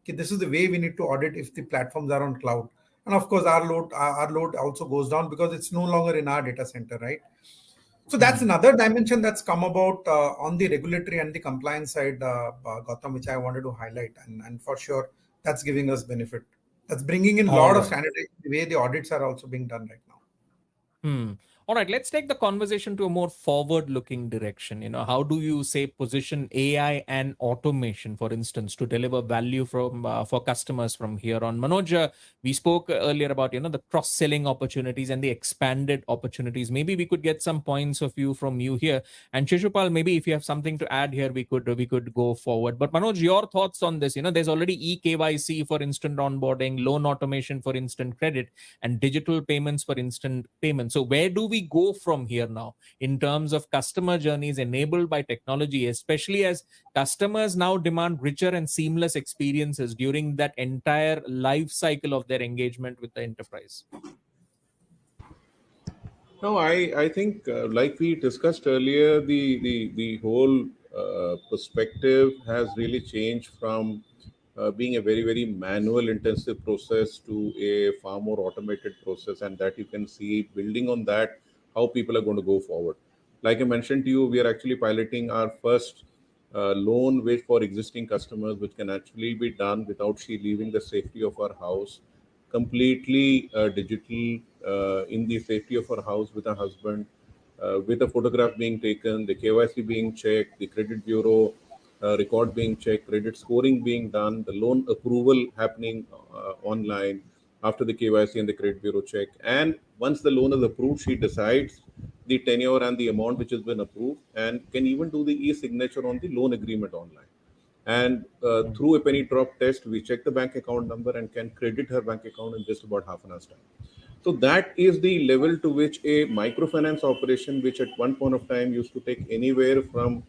Okay, this is the way we need to audit if the platforms are on cloud. And of course, our load also goes down because it's no longer in our data center, right? So that's another dimension that's come about on the regulatory and the compliance side, Gautam, which I wanted to highlight. And for sure, that's giving us benefit. That's bringing in a lot of standardization, the way the audits are also being done right now. All right, let's take the conversation to a more forward-looking direction. How do you say position AI and automation, for instance, to deliver value for customers from here on? Manoj, we spoke earlier about the cross-selling opportunities and the expanded opportunities. Maybe we could get some points of view from you here. And Shishupal, maybe if you have something to add here, we could go forward. But Manoj, your thoughts on this? There's already eKYC for instant onboarding, loan automation for instant credit, and digital payments for instant payments. So where do we go from here now in terms of customer journeys enabled by technology, especially as customers now demand richer and seamless experiences during that entire life cycle of their engagement with the enterprise? No, I think like we discussed earlier, the whole perspective has really changed from being a very, very manual intensive process to a far more automated process, and that you can see building on that how people are going to go forward. Like I mentioned to you, we are actually piloting our first loan with for existing customers, which can actually be done without she leaving the safety of our house, completely digital, in the safety of her house with her husband, with a photograph being taken, the KYC being checked, the credit bureau record being checked, credit scoring being done, the loan approval happening online after the KYC and the credit bureau check. And once the loan is approved, she decides the tenure and the amount which has been approved, and can even do the e-signature on the loan agreement online. And through a penny drop test, we check the bank account number and can credit her bank account in just about half an hour's time. So that is the level to which a microfinance operation, which at one point of time used to take anywhere from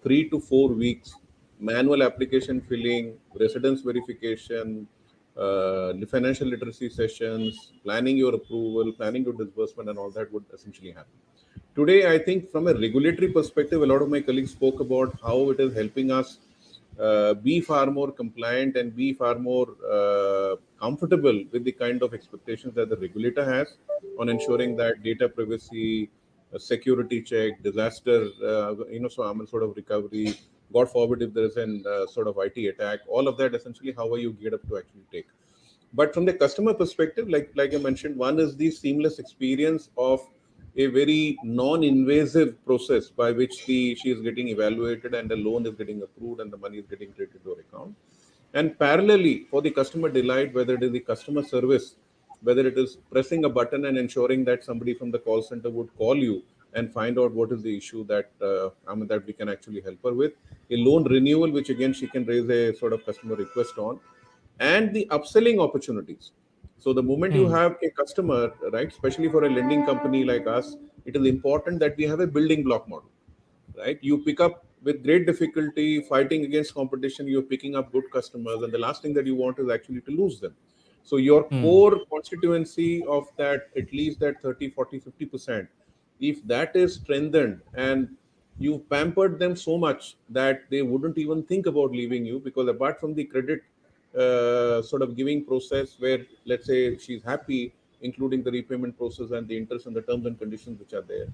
3 to 4 weeks, manual application filling, residence verification, financial literacy sessions, planning your approval, planning your disbursement, and all that would essentially happen. Today, I think from a regulatory perspective, a lot of my colleagues spoke about how it is helping us be far more compliant and be far more comfortable with the kind of expectations that the regulator has on ensuring that data privacy, security check, disaster, so I'm sort of recovery. God forbid if there is an sort of IT attack, all of that essentially how are you geared up to actually take. But from the customer perspective, like I mentioned, one is the seamless experience of a very non-invasive process by which she is getting evaluated and the loan is getting approved and the money is getting credited to her account. And parallelly, for the customer delight, whether it is the customer service, whether it is pressing a button and ensuring that somebody from the call center would call you and find out what is the issue that that we can actually help her with, a loan renewal, which again she can raise a sort of customer request on, and the upselling opportunities. So the moment you have a customer, right, especially for a lending company like us, it is important that we have a building block model, right? You pick up with great difficulty, fighting against competition, you're picking up good customers, and the last thing that you want is actually to lose them. So your core constituency of that, at least that 30, 40, 50%, if that is strengthened and you pampered them so much that they wouldn't even think about leaving you, because apart from the credit sort of giving process where let's say she's happy, including the repayment process and the interest and the terms and conditions which are there,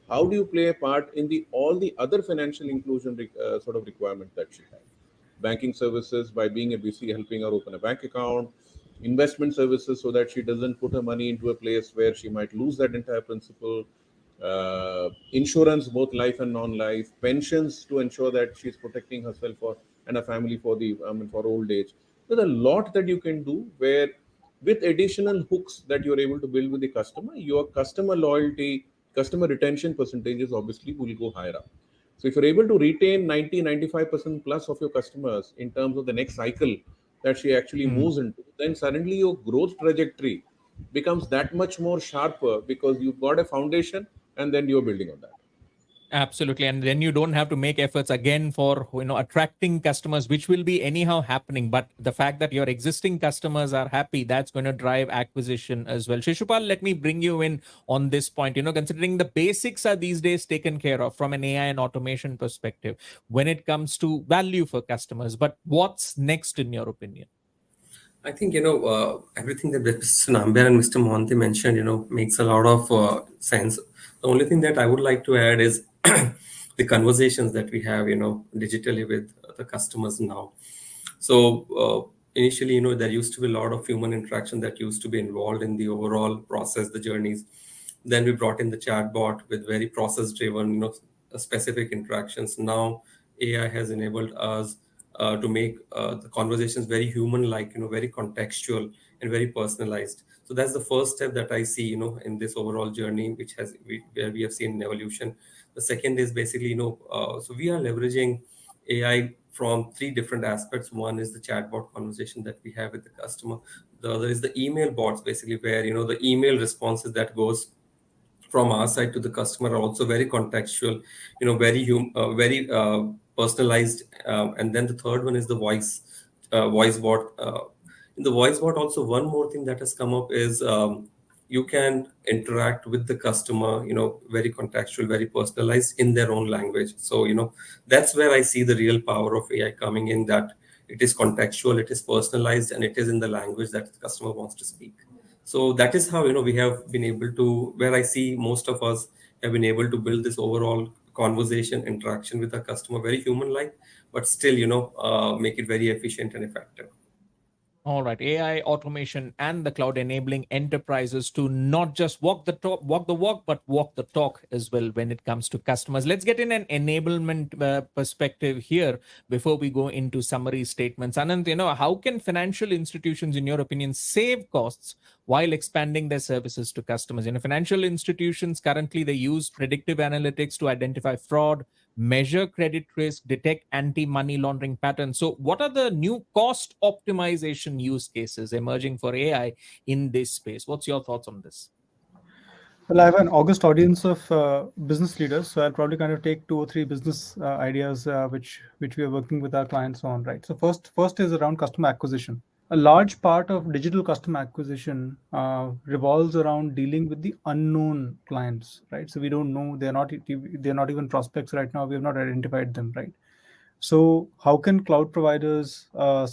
how do you play a part in the all the other financial inclusion sort of requirements that she has? Banking services by being a BC, helping her open a bank account, investment services so that she doesn't put her money into a place where she might lose that entire principal, insurance, both life and non-life, pensions to ensure that she's protecting herself for and her family for the for old age. There's a lot that you can do where, with additional hooks that you're able to build with the customer, your customer loyalty, customer retention percentages obviously will go higher up. So if you're able to retain 90-95% plus of your customers in terms of the next cycle that she actually moves into, then suddenly your growth trajectory becomes that much more sharper because you've got a foundation and then you're building on that. Absolutely. And then you don't have to make efforts again for, attracting customers, which will be anyhow happening. But the fact that your existing customers are happy, that's going to drive acquisition as well. Shishupal, let me bring you in on this point. Considering the basics are these days taken care of from an AI and automation perspective when it comes to value for customers. But what's next in your opinion? I think everything that Mr. Nambiar and Mr. Mohanty mentioned, makes a lot of sense. The only thing that I would like to add is the conversations that we have, digitally with the customers now. So initially, there used to be a lot of human interaction that used to be involved in the overall process, the journeys. Then we brought in the chatbot with very process-driven, specific interactions. Now AI has enabled us to make the conversations very human-like, very contextual and very personalized. So that's the first step that I see, in this overall journey, where we have seen an evolution. The second is basically, so we are leveraging AI from three different aspects. One is the chatbot conversation that we have with the customer. The other is the email bots, basically where the email responses that goes from our side to the customer are also very contextual, very personalized. And then the third one is the voice bot. In the voice bot, also one more thing that has come up is you can interact with the customer, very contextual, very personalized in their own language. So that's where I see the real power of AI coming in, that it is contextual, it is personalized, and it is in the language that the customer wants to speak. So that is how we have been able to, where I see most of us have been able to build this overall conversation interaction with our customer, very human like, but still make it very efficient and effective. All right, AI automation and the cloud enabling enterprises to not just walk the walk, but walk the talk as well when it comes to customers. Let's get in an enablement perspective here before we go into summary statements. Anand, how can financial institutions, in your opinion, save costs while expanding their services to customers? Financial institutions currently, they use predictive analytics to identify fraud, measure credit risk, detect anti-money laundering patterns. So what are the new cost optimization use cases emerging for AI in this space? What's your thoughts on this? Well, I have an august audience of business leaders, so I'll probably kind of take 2 or 3 business ideas which we are working with our clients on. Right. So first is around customer acquisition. A large part of digital customer acquisition revolves around dealing with the unknown clients, right? So we don't know, they're not even prospects right now. We have not identified them, right? So how can cloud providers, how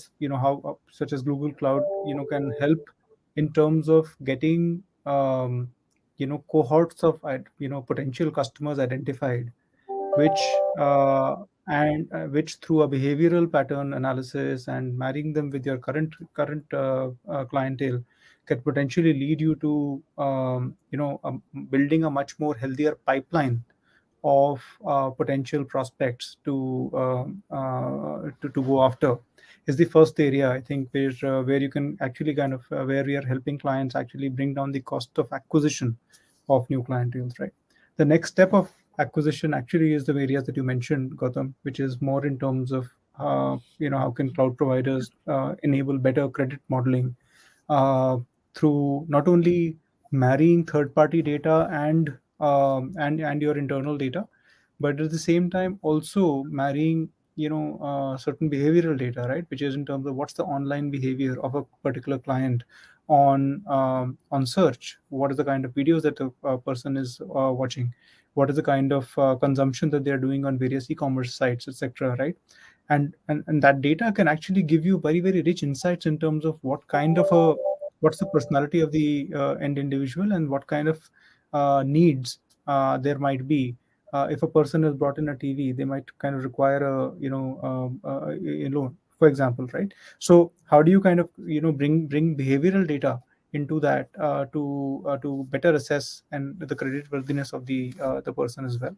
such as Google Cloud, can help in terms of getting cohorts of potential customers identified, which through a behavioral pattern analysis and marrying them with your current clientele can potentially lead you to building a much more healthier pipeline of potential prospects to go after, is the first area, I think, where you can actually kind of where we are helping clients actually bring down the cost of acquisition of new clienteles, right? The next step of acquisition actually is the areas that you mentioned, Gautam, which is more in terms of how can cloud providers enable better credit modeling uh, through not only marrying third-party data and your internal data, but at the same time also marrying certain behavioral data, right? Which is in terms of what's the online behavior of a particular client on search. What is the kind of videos that the person is watching? What is the kind of consumption that they are doing on various e-commerce sites, etc. Right? And that data can actually give you very, very rich insights in terms of what's the personality of the end individual, and what kind of needs there might be. If a person has brought in a TV, they might kind of require a loan, for example, right? So how do you kind of bring behavioral data into that to better assess and the credit worthiness of the person as well?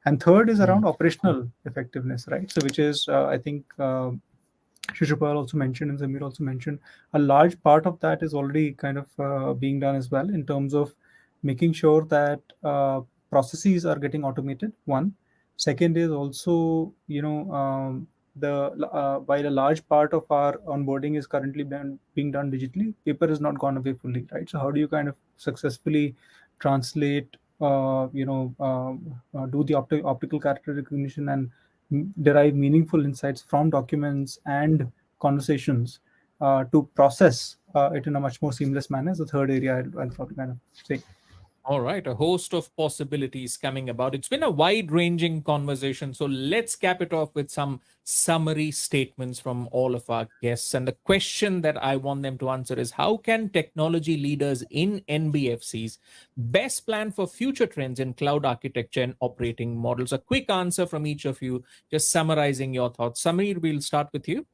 And third is around operational effectiveness, right? So which is I think Shishupal also mentioned and Samir also mentioned, a large part of that is already kind of being done as well, in terms of making sure that processes are getting automated. One, second is also the while a large part of our onboarding is currently being done digitally, paper has not gone away fully, right? So how do you kind of successfully translate, do the optical character recognition and derive meaningful insights from documents and conversations to process it in a much more seamless manner, is the third area I'll probably kind of say. All right, a host of possibilities coming about. It's been a wide ranging conversation. So let's cap it off with some summary statements from all of our guests. And the question that I want them to answer is, how can technology leaders in NBFCs best plan for future trends in cloud architecture and operating models? A quick answer from each of you, just summarizing your thoughts. Samir, we'll start with you.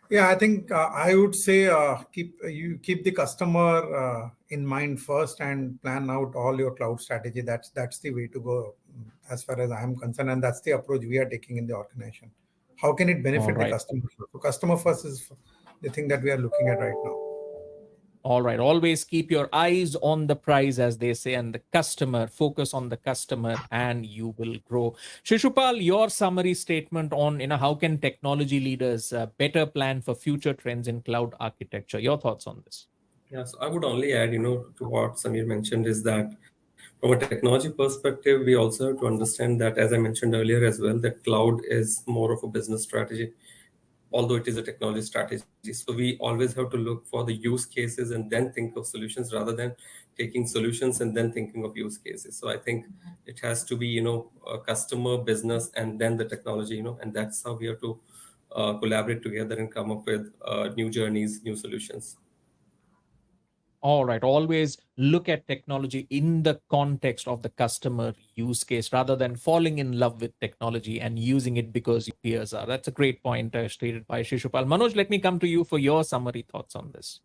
Yeah, I think I would say keep the customer in mind first and plan out all your cloud strategy. That's the way to go, as far as I am concerned, and that's the approach we are taking in the organization. How can it benefit the customer? So customer first is the thing that we are looking at right now. All right. Always keep your eyes on the prize, as they say, and the customer. Focus on the customer, and you will grow. Shishupal, your summary statement on how can technology leaders better plan for future trends in cloud architecture? Your thoughts on this? Yeah, so I would only add, to what Samir mentioned, is that from a technology perspective, we also have to understand that, as I mentioned earlier as well, that cloud is more of a business strategy, although it is a technology strategy. So we always have to look for the use cases and then think of solutions, rather than taking solutions and then thinking of use cases. So I think it has to be, a customer, business, and then the technology, and that's how we have to collaborate together and come up with new journeys, new solutions. All right. Always look at technology in the context of the customer use case, rather than falling in love with technology and using it because your peers are. That's a great point stated by Shishupal. Manoj, let me come to you for your summary thoughts on this.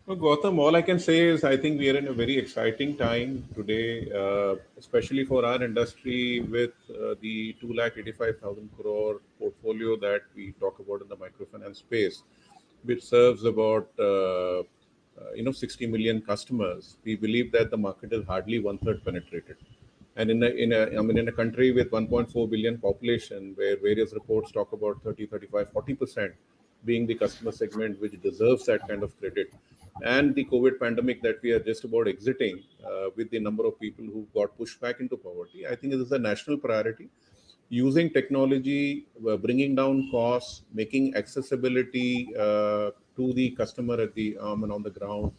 Well, Gautam, all I can say is I think we are in a very exciting time today, especially for our industry, with the 285,000 crore portfolio that we talk about in the microfinance space, which serves about 60 million customers. We believe that the market is hardly one third penetrated. And in a country with 1.4 billion population, where various reports talk about 30, 35, 40% being the customer segment which deserves that kind of credit, and the COVID pandemic that we are just about exiting, with the number of people who got pushed back into poverty, I think it is a national priority. Using technology, bringing down costs, making accessibility to the customer at the and on the ground,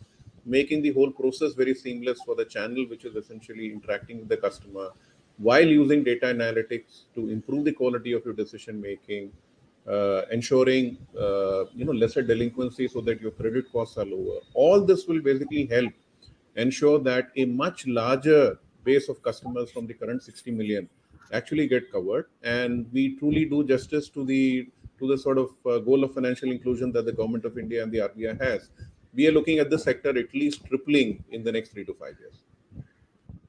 making the whole process very seamless for the channel, which is essentially interacting with the customer, while using data analytics to improve the quality of your decision making, ensuring lesser delinquency so that your credit costs are lower. All this will basically help ensure that a much larger base of customers from the current 60 million actually get covered, and we truly do justice to the sort of goal of financial inclusion that the government of India and the RBI has. We are looking at the sector at least tripling in the next 3 to 5 years.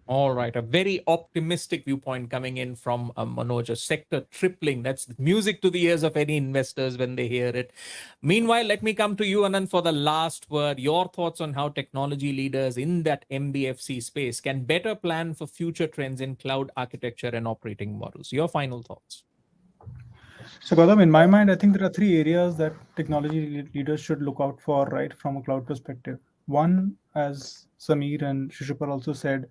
All right, a very optimistic viewpoint coming in from Manoj, a sector tripling. That's music to the ears of any investors when they hear it. Meanwhile, let me come to you, Anand, for the last word. Your thoughts on how technology leaders in that NBFC space can better plan for future trends in cloud architecture and operating models. Your final thoughts. So, Gautam, in my mind, I think there are three areas that technology leaders should look out for, right, from a cloud perspective. One, as Samir and Shishupal also said,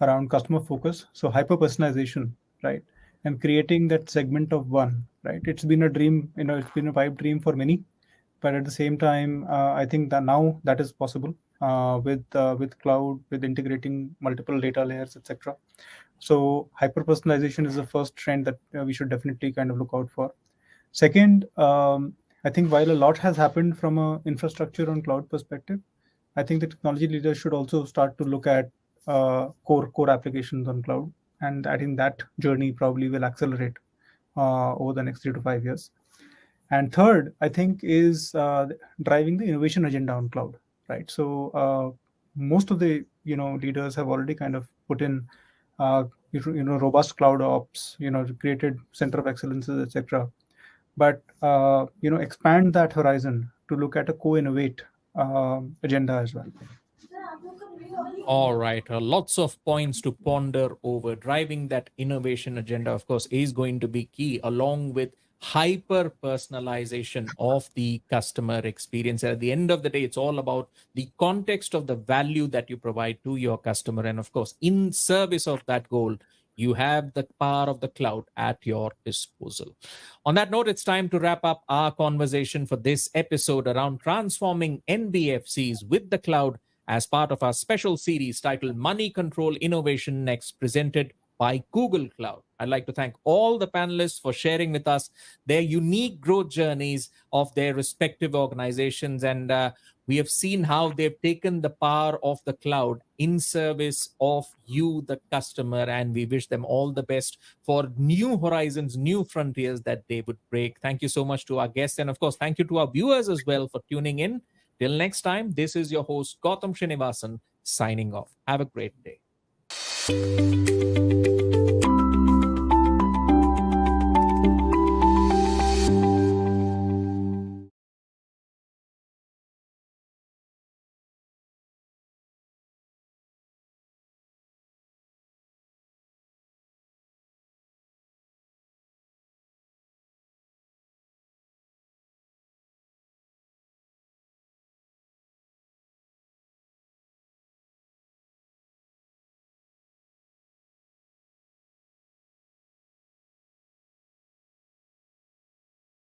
around customer focus. So, hyper personalization, right, and creating that segment of one, right. It's been a dream, it's been a pipe dream for many, but at the same time, I think that now that is possible with cloud, with integrating multiple data layers, etc. So hyper personalization is the first trend that we should definitely kind of look out for. Second, I think while a lot has happened from a infrastructure on cloud perspective, I think the technology leaders should also start to look at core applications on cloud, and I think that journey probably will accelerate over the next 3 to 5 years. And third, I think, is driving the innovation agenda on cloud, right? So most of the leaders have already kind of put in robust cloud ops, created center of excellences, etc. But expand that horizon to look at a co-innovate agenda as well. All right. Lots of points to ponder over. Driving that innovation agenda, of course, is going to be key, along with hyper personalization of the customer experience. At the end of the day, it's all about the context of the value that you provide to your customer. And of course, in service of that goal, you have the power of the cloud at your disposal. On that note, it's time to wrap up our conversation for this episode around transforming NBFCs with the cloud as part of our special series titled Moneycontrol Innovation Next, presented by Google Cloud. I'd like to thank all the panelists for sharing with us their unique growth journeys of their respective organizations. And we have seen how they've taken the power of the cloud in service of you, the customer. And we wish them all the best for new horizons, new frontiers that they would break. Thank you so much to our guests. And of course, thank you to our viewers as well for tuning in. Till next time, this is your host, Gautam Srinivasan, signing off. Have a great day.